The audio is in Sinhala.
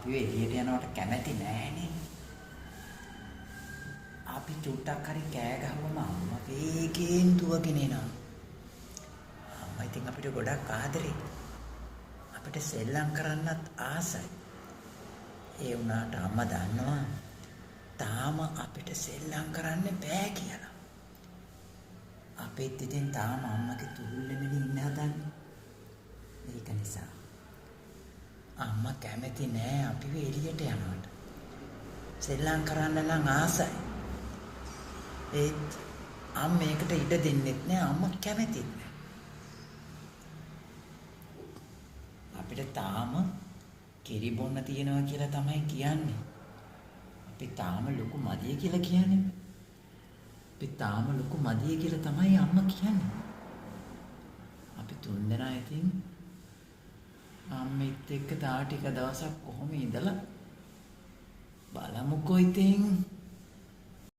අපි එළියට යනවට කැමති නෑනේ. අපි චුට්ටක් හරි කෑ ගහුවම අම්මා වේගයෙන් දුවගෙන එනවා. අම්මා ඉතින් අපිට ගොඩක් ආදරේ. අපිට සෙල්ලම් කරන්නත් ආසයි. ඒ වුණාට අම්මා දන්නවා තාම අපිට සෙල්ලම් කරන්න බෑ කියලා. අපිත් ඉතින් තාම අම්මගේ තුරුල්ලෙමින් ඉන්න හදන්නේ. ඒක නිසා අම්මා කැමති නෑ අපි එළියට යනවට. සෙල්ලම් කරන්න නම් ආසයි. ඒත් අම්මේකට ඉඩ දෙන්නෙත් නෑ අම්මා කැමතිත් නෑ. අපිට තාම කිරි බොන්න තියෙනවා කියලා තමයි කියන්නේ. අපි තාම ලොකු මදිය කියලා කියන්නේ. අපි තාම ලොකු මදිය කියලා තමයි අම්මා කියන්නේ. අපි තුන්දෙනා ඉතින් අම්මෙත් එක්ක තා ටික දවසක් කොහොම ඉඳලා බලමුකෝ ඉතින්.